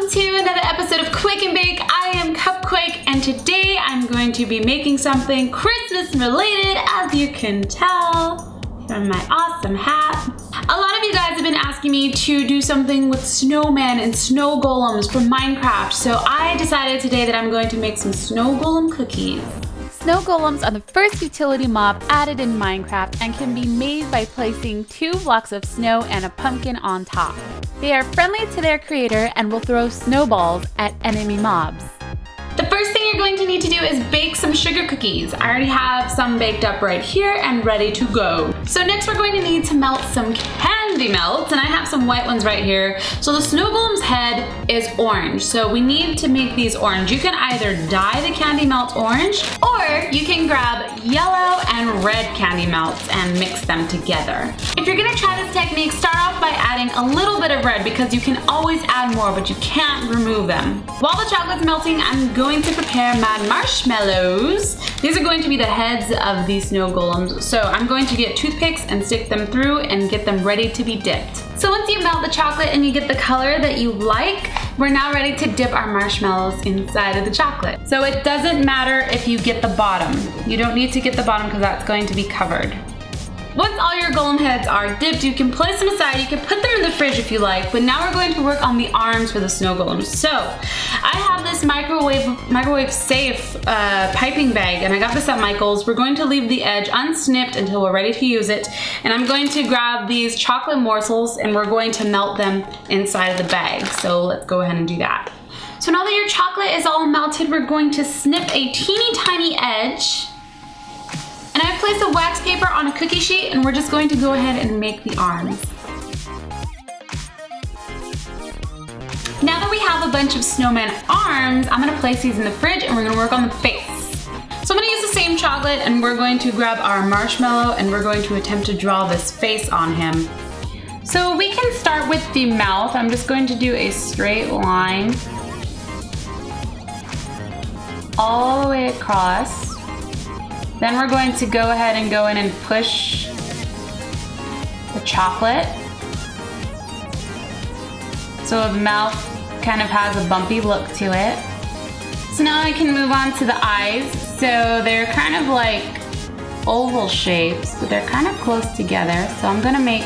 welcome to another episode of Quake and Bake. I am Cupquake, and today I'm going to be making something Christmas related, as you can tell from my awesome hat. A lot of you guys have been asking me to do something with snowmen and snow golems from Minecraft, so I decided today that I'm going to make some snow golem cookies. Snow golems are the first utility mob added in Minecraft and can be made by placing 2 blocks of snow and a pumpkin on top. They are friendly to their creator and will throw snowballs at enemy mobs. The first thing you're going to need to do is bake some sugar cookies. I already have some baked up right here and ready to go. So next we're going to need to melt some candy melts, and I have some white ones right here. So the snow golem's head is orange, so we need to make these orange. You can either dye the candy melt orange, or you can grab yellow and red candy melts and mix them together. If you're gonna try this technique, start off by adding a little bit of red because you can always add more, but you can't remove them. While the chocolate's melting, I'm going to prepare my marshmallows. These are going to be the heads of these snow golems. So I'm going to get toothpicks and stick them through and get them ready to be dipped. So once you melt the chocolate and you get the color that you like, we're now ready to dip our marshmallows inside of the chocolate. So it doesn't matter if you get the bottom. You don't need to get the bottom because that's going to be covered. Once all your golem heads are dipped, you can place them aside. You can put them in the fridge if you like, but now we're going to work on the arms for the snow golems. So I have this microwave safe piping bag, and I got this at Michael's. We're going to leave the edge unsnipped until we're ready to use it. And I'm going to grab these chocolate morsels and we're going to melt them inside of the bag. So let's go ahead and do that. So now that your chocolate is all melted, we're going to snip a teeny tiny edge. And I've placed a wax paper on a cookie sheet, and we're just going to go ahead and make the arms. Now that we have a bunch of snowman arms, I'm gonna place these in the fridge and we're gonna work on the face. So I'm gonna use the same chocolate and we're going to grab our marshmallow and we're going to attempt to draw this face on him. So we can start with the mouth. I'm just going to do a straight line all the way across. Then we're going to go ahead and go in and push the chocolate. So the mouth kind of has a bumpy look to it. So now I can move on to the eyes. So they're kind of like oval shapes, but they're kind of close together. So I'm gonna make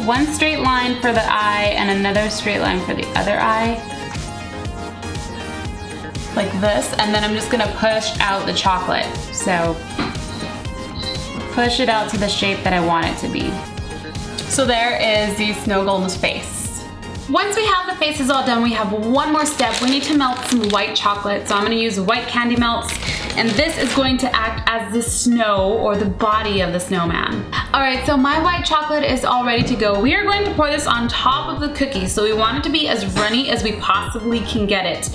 one straight line for the eye and another straight line for the other eye. Like this, and then I'm just gonna push out the chocolate. So push it out to the shape that I want it to be. So there is the snow golem's face. Once we have the faces all done, we have one more step. We need to melt some white chocolate. So I'm gonna use white candy melts, and this is going to act as the snow or the body of the snowman. All right, so my white chocolate is all ready to go. We are going to pour this on top of the cookie. So we want it to be as runny as we possibly can get it.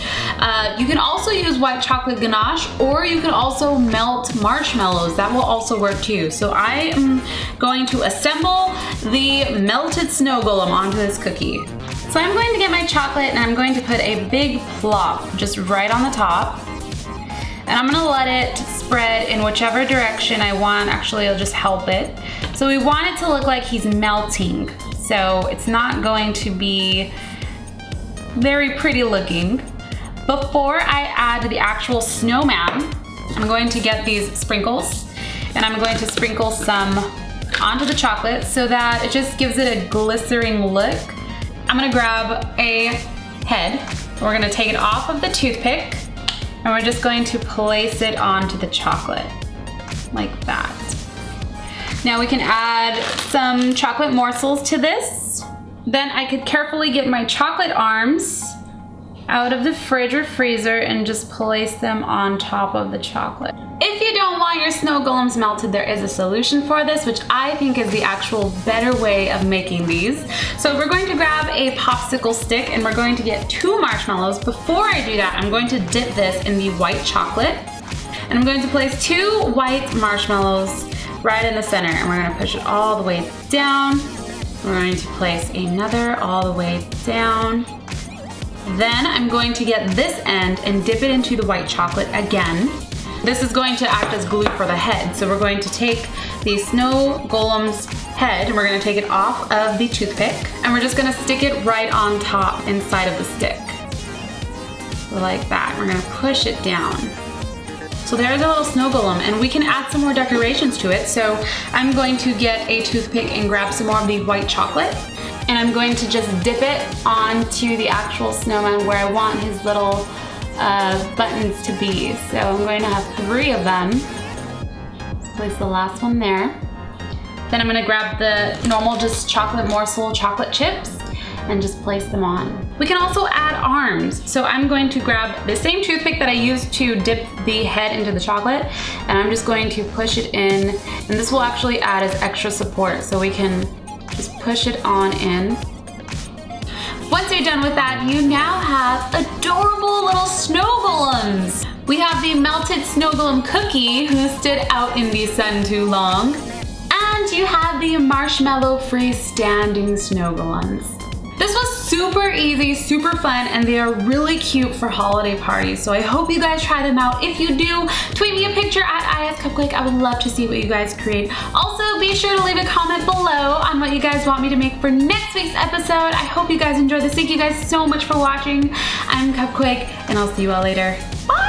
You can also use white chocolate ganache, or you can also melt marshmallows. That will also work too. So I am going to assemble the melted snow golem onto this cookie. So I'm going to get my chocolate and I'm going to put a big plop just right on the top. And I'm gonna let it spread in whichever direction I want. Actually, I'll just help it. So we want it to look like he's melting. So it's not going to be very pretty looking. Before I add the actual snowman, I'm going to get these sprinkles and I'm going to sprinkle some onto the chocolate so that it just gives it a glistering look. I'm gonna grab a head. We're gonna take it off of the toothpick and we're just going to place it onto the chocolate like that. Now we can add some chocolate morsels to this. Then I could carefully get my chocolate arms out of the fridge or freezer and just place them on top of the chocolate. If you don't want your snow golems melted, there is a solution for this, which I think is the actual better way of making these. So we're going to grab a popsicle stick and we're going to get 2 marshmallows. Before I do that, I'm going to dip this in the white chocolate. And I'm going to place 2 white marshmallows right in the center, and we're gonna push it all the way down. We're going to place another all the way down. Then I'm going to get this end and dip it into the white chocolate again. This is going to act as glue for the head. So we're going to take the snow golem's head and we're gonna take it off of the toothpick and we're just gonna stick it right on top inside of the stick. like that. We're gonna push it down. So there's a little snow golem, and we can add some more decorations to it. So I'm going to get a toothpick and grab some more of the white chocolate, and I'm going to just dip it onto the actual snowman where I want his little buttons to be. So I'm going to have 3 of them. Place the last one there. Then I'm gonna grab the normal just chocolate morsel chocolate chips and just place them on. We can also add arms. So I'm going to grab the same toothpick that I used to dip the head into the chocolate, and I'm just going to push it in, and this will actually add as extra support, so we can just push it on in. Once you're done with that, you now have adorable little snow golems. We have the melted snow golem Cookie, who stood out in the sun too long, and you have the marshmallow freestanding snow golems. This was super easy, super fun, and they are really cute for holiday parties. So I hope you guys try them out. If you do, tweet me a picture at iHasCupquake. I would love to see what you guys create. Also, be sure to leave a comment below on what you guys want me to make for next week's episode. I hope you guys enjoyed this. Thank you guys so much for watching. I'm Cupquake, and I'll see you all later. Bye!